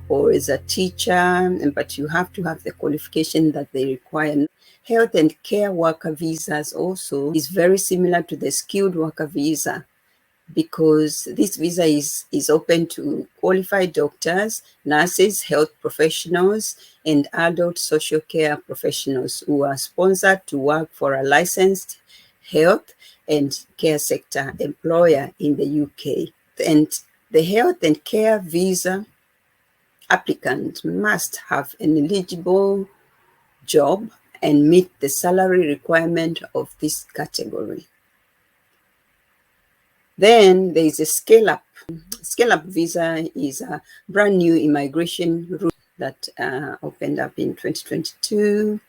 or as a teacher, but you have to have the qualification that they require. Health and care worker visas also is very similar to the skilled worker visa, because this visa is open to qualified doctors, nurses, health professionals, and adult social care professionals who are sponsored to work for a licensed health and care sector employer in the UK. And the health and care visa applicant must have an eligible job and meet the salary requirement of this category. Then there is a scale-up. Scale-up visa is a brand new immigration route that opened up in 2022.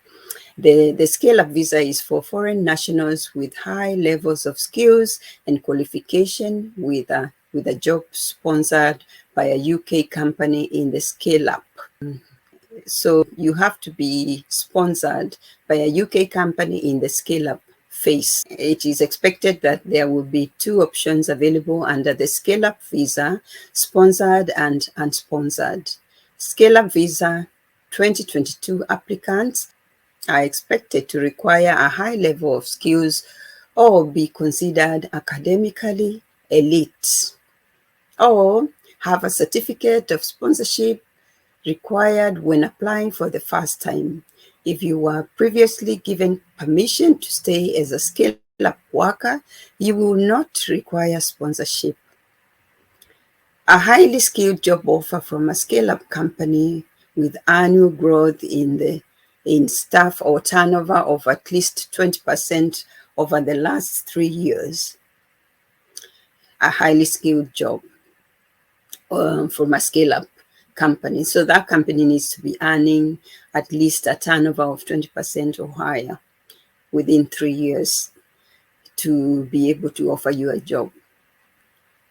The scale-up visa is for foreign nationals with high levels of skills and qualification with a job sponsored by a UK company in the scale-up. So you have to be sponsored by a UK company in the scale-up phase. It is expected that there will be two options available under the scale-up visa, sponsored and unsponsored. Scale-up visa 2022 applicants are expected to require a high level of skills or be considered academically elite, or have a certificate of sponsorship required when applying for the first time. If you were previously given permission to stay as a scale-up worker, you will not require sponsorship. A highly skilled job offer from a scale-up company with annual growth in staff or turnover of at least 20% over the last 3 years. A highly skilled job from a scale-up company. So that company needs to be earning at least a turnover of 20% or higher within 3 years to be able to offer you a job.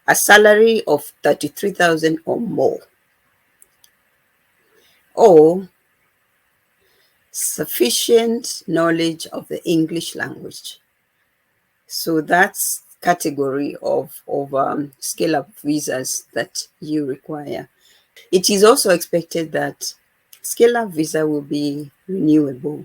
A salary of 33,000 or more, or sufficient knowledge of the English language. So that's category of scale-up visas that you require. It is also expected that scale-up visa will be renewable.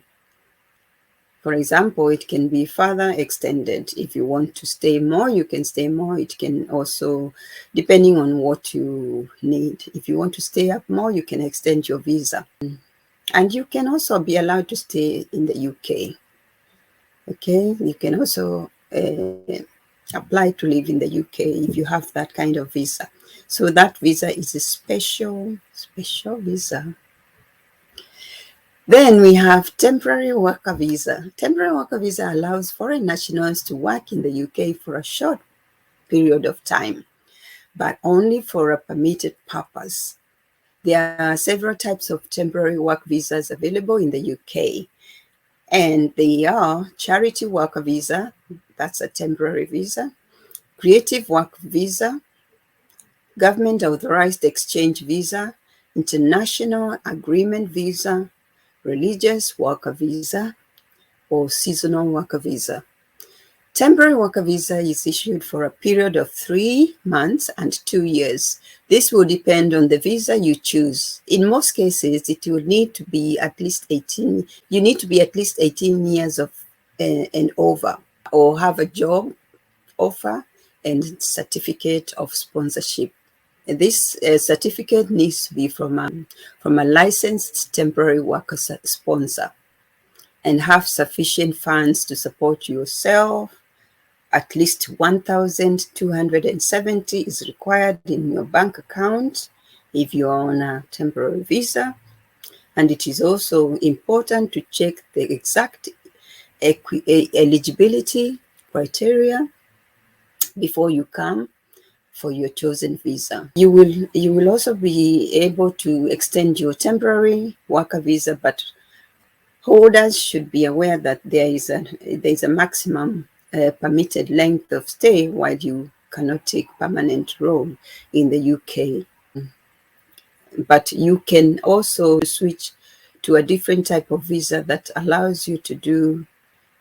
For example, it can be further extended. If you want to stay more, you can stay more. It can also, depending on what you need. If you want to stay up more, you can extend your visa. And you can also be allowed to stay in the UK. Okay, you can also apply to live in the UK if you have that kind of visa. So that visa is a special visa. Then we have temporary worker visa. Temporary worker visa allows foreign nationals to work in the UK for a short period of time, but only for a permitted purpose. There are several types of temporary work visas available in the UK, and they are charity worker visa, that's a temporary visa, creative work visa, government authorized exchange visa, international agreement visa, religious worker visa, or seasonal worker visa. Temporary worker visa is issued for a period of 3 months and 2 years. This will depend on the visa you choose. In most cases, it will need to be at least 18. You need to be at least 18 years of and over, or have a job offer and certificate of sponsorship. This certificate needs to be from a licensed temporary worker sponsor and have sufficient funds to support yourself. At least 1,270 is required in your bank account if you are on a temporary visa. And it is also important to check the exact eligibility criteria before you come for your chosen visa. You will also be able to extend your temporary worker visa, but holders should be aware that there is a maximum permitted length of stay while you cannot take permanent role in the UK. But you can also switch to a different type of visa that allows you to do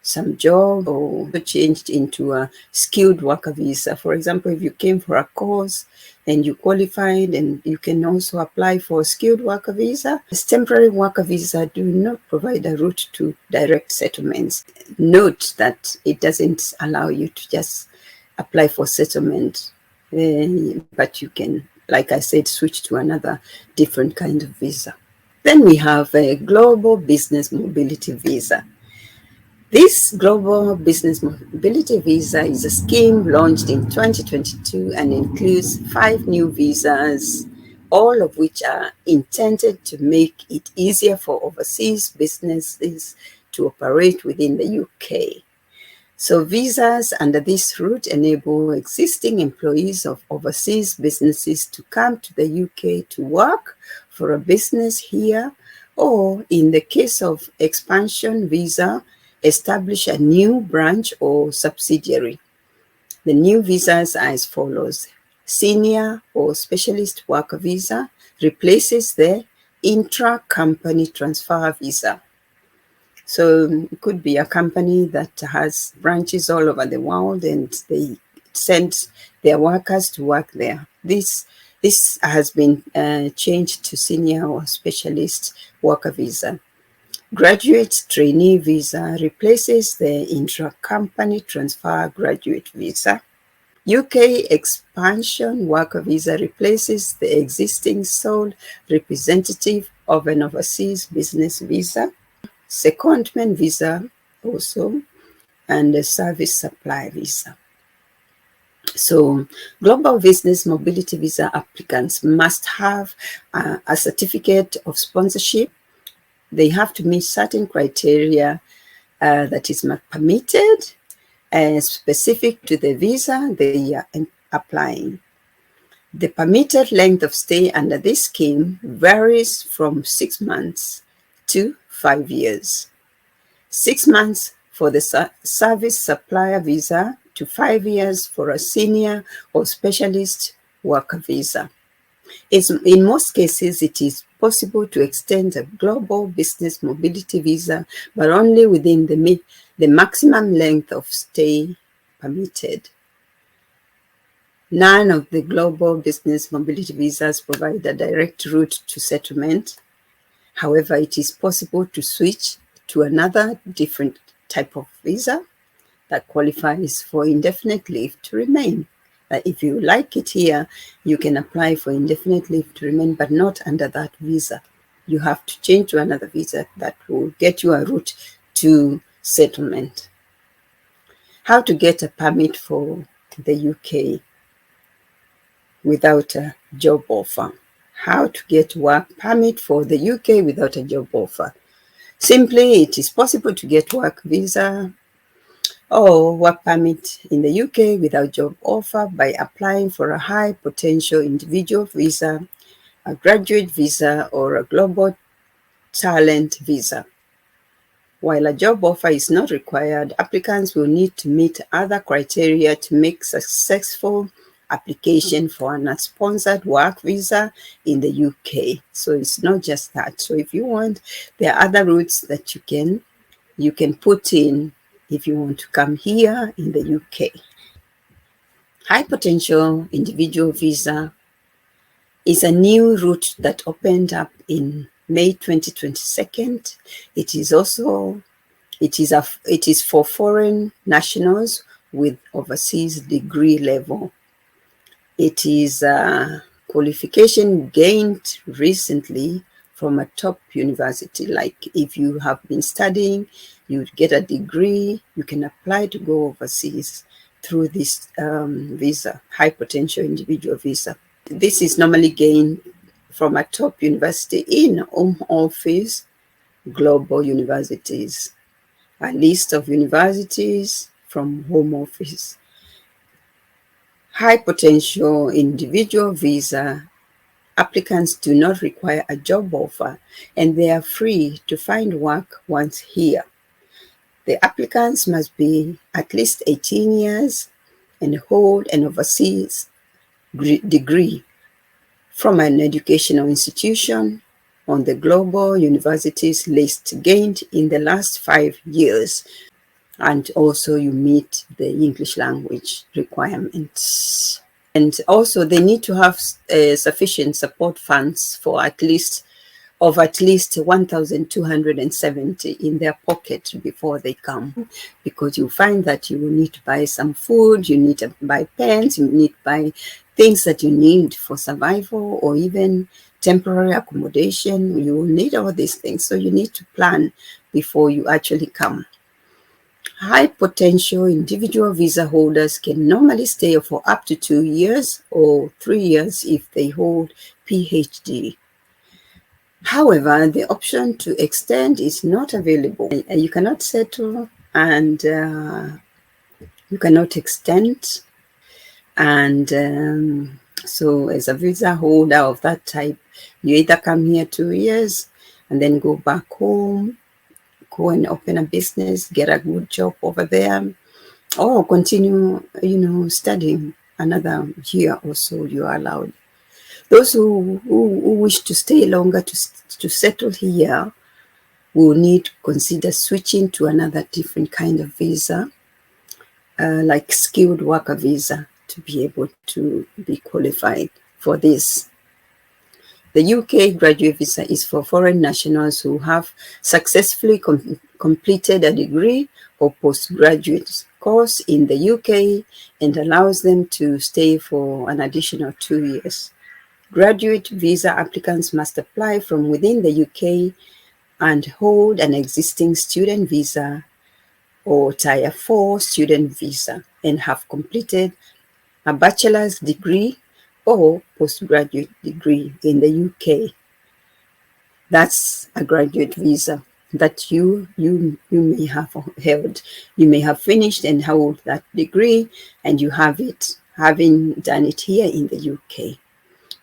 some job or changed into a skilled worker visa. For example, if you came for a course and you qualified, and you can also apply for a skilled worker visa. This temporary worker visa do not provide a route to direct settlements. Note that it doesn't allow you to just apply for settlement, but you can, like I said, switch to another different kind of visa. Then we have a global business mobility visa. This Global Business Mobility Visa is a scheme launched in 2022 and includes 5 new visas, all of which are intended to make it easier for overseas businesses to operate within the UK. So visas under this route enable existing employees of overseas businesses to come to the UK to work for a business here, or in the case of expansion visa, establish a new branch or subsidiary. The new visas are as follows. Senior or specialist worker visa replaces the intra-company transfer visa. So it could be a company that has branches all over the world and they send their workers to work there. This has been changed to senior or specialist worker visa. Graduate trainee visa replaces the intra-company transfer graduate visa. UK expansion worker visa replaces the existing sole representative of an overseas business visa. Secondment visa also, and a service supply visa. So global business mobility visa applicants must have a certificate of sponsorship. They have to meet certain criteria that is permitted specific to the visa they are applying. The permitted length of stay under this scheme varies from 6 months to 5 years. 6 months for the service supplier visa to 5 years for a senior or specialist worker visa. In most cases, it is possible to extend a global business mobility visa, but only within the maximum length of stay permitted. None of the global business mobility visas provide a direct route to settlement. However, it is possible to switch to another different type of visa that qualifies for indefinite leave to remain. If you like it here, you can apply for indefinite leave to remain, but not under that visa. You have to change to another visa that will get you a route to settlement. How to get a permit for the UK without a job offer. How to get work permit for the UK without a job offer. Simply, it is possible to get work visa or work permit in the UK without job offer by applying for a high potential individual visa, a graduate visa, or a global talent visa. While a job offer is not required, applicants will need to meet other criteria to make successful application for an sponsored work visa in the UK. So it's not just that. So if you want, there are other routes that you can put in if you want to come here in the UK. High potential individual visa is a new route that opened up in May 2022. It is for foreign nationals with overseas degree level. It is a qualification gained recently from a top university. Like if you have been studying, you get a degree, you can apply to go overseas through this visa, high potential individual visa. This is normally gained from a top university in home office global universities, a list of universities from home office. High potential individual visa applicants do not require a job offer and they are free to find work once here. The applicants must be at least 18 years and hold an overseas degree from an educational institution on the global universities list gained in the last 5 years. and also you meet the English language requirements. And also they need to have sufficient support funds for at least 1,270 in their pocket before they come, because you find that you will need to buy some food, you need to buy pens, you need to buy things that you need for survival, or even temporary accommodation. You will need all these things, so you need to plan before you actually come. High potential individual visa holders can normally stay for up to 2 years or 3 years if they hold PhD. However, the option to extend is not available. You cannot settle and you cannot extend. And so as a visa holder of that type, you either come here 2 years and then go back home, go and open a business, get a good job over there, or continue, studying another year or so. You are allowed. Those who wish to stay longer to settle here will need to consider switching to another different kind of visa, like skilled worker visa, to be able to be qualified for this. The UK graduate visa is for foreign nationals who have successfully completed a degree or postgraduate course in the UK and allows them to stay for an additional 2 years. Graduate visa applicants must apply from within the UK and hold an existing student visa or Tier 4 student visa and have completed a bachelor's degree or postgraduate degree in the UK. That's a graduate visa that you may have held. You may have finished and held that degree, and you have it, having done it here in the UK.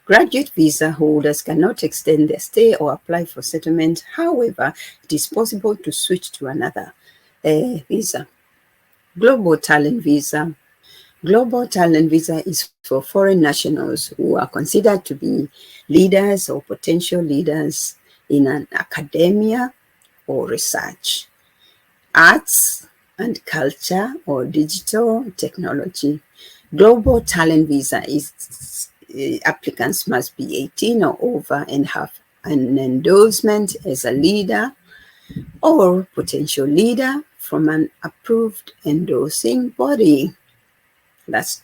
Graduate visa holders cannot extend their stay or apply for settlement. However, it is possible to switch to another visa. Global talent visa. Global talent visa is for foreign nationals who are considered to be leaders or potential leaders in an academia or research, arts and culture, or digital technology. Global talent visa is applicants must be 18 or over and have an endorsement as a leader or potential leader from an approved endorsing body. That's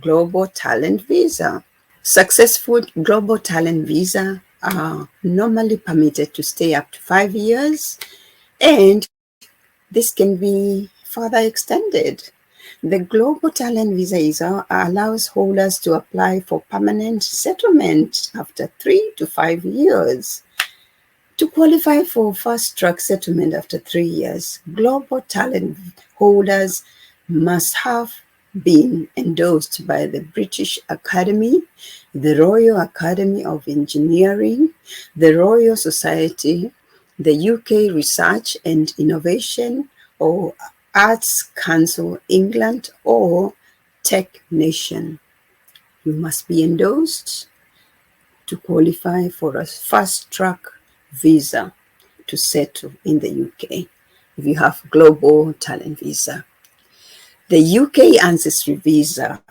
global talent visa. Successful global talent visa are normally permitted to stay up to 5 years, and this can be further extended. The Global Talent Visa allows holders to apply for permanent settlement after 3 to 5 years. To qualify for fast-track settlement after 3 years, Global Talent holders must have been endorsed by the British Academy, the Royal Academy of Engineering, the Royal Society, the UK Research and Innovation or Arts Council England, or Tech Nation. You must be endorsed to qualify for a fast-track visa to settle in the UK if you have Global Talent Visa. The UK Ancestry Visa.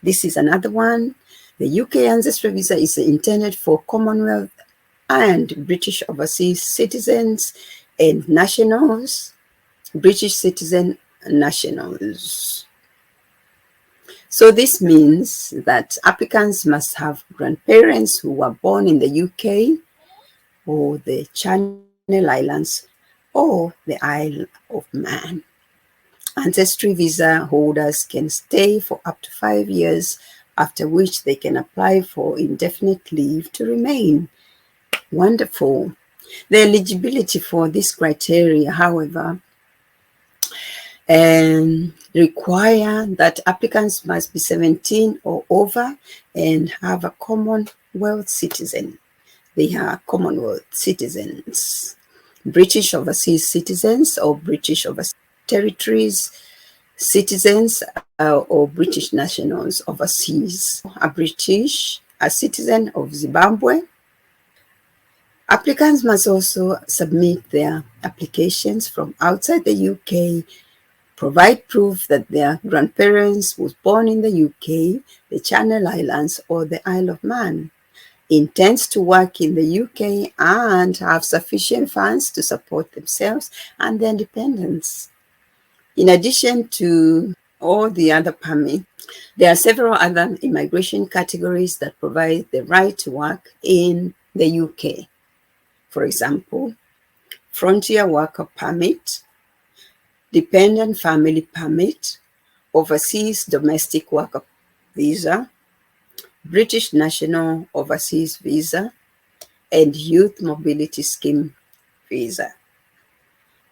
This is another one. The UK Ancestry Visa is intended for Commonwealth and British overseas citizens and nationals, British citizen nationals. So this means that applicants must have grandparents who were born in the UK or the Channel Islands or the Isle of Man. Ancestry visa holders can stay for up to 5 years, after which they can apply for indefinite leave to remain. Wonderful. The eligibility for this criteria, however, require that applicants must be 17 or over and have a Commonwealth citizen. They are Commonwealth citizens, British overseas citizens or British overseas territories citizens or British nationals overseas. A citizen of Zimbabwe. Applicants must also submit their applications from outside the UK provide proof that their grandparents was born in the UK, the Channel Islands, or the Isle of Man, intends to work in the UK, and have sufficient funds to support themselves and their dependents. In addition to all the other permits, there are several other immigration categories that provide the right to work in the UK. For example, Frontier Worker Permit, Dependent Family Permit, Overseas Domestic Worker Visa, British National Overseas Visa, and Youth Mobility Scheme Visa.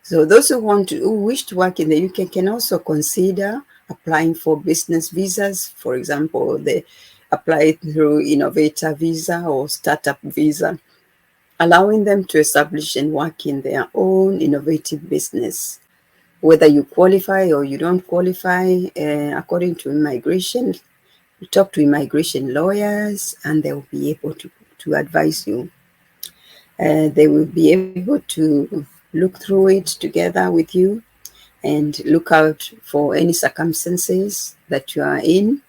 So those who wish to work in the UK can also consider applying for business visas. For example, they apply through innovator visa or startup visa, allowing them to establish and work in their own innovative business. Whether you qualify or you don't qualify, according to immigration, you talk to immigration lawyers and they will be able to advise you. They will be able to look through it together with you and look out for any circumstances that you are in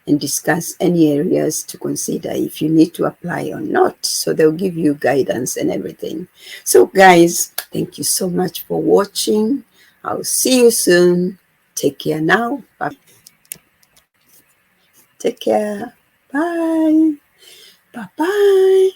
and discuss any areas to consider if you need to apply or not. So they'll give you guidance and everything. So guys, thank you so much for watching. I'll see you soon. Take care now. Bye. Take care. Bye. Bye-bye.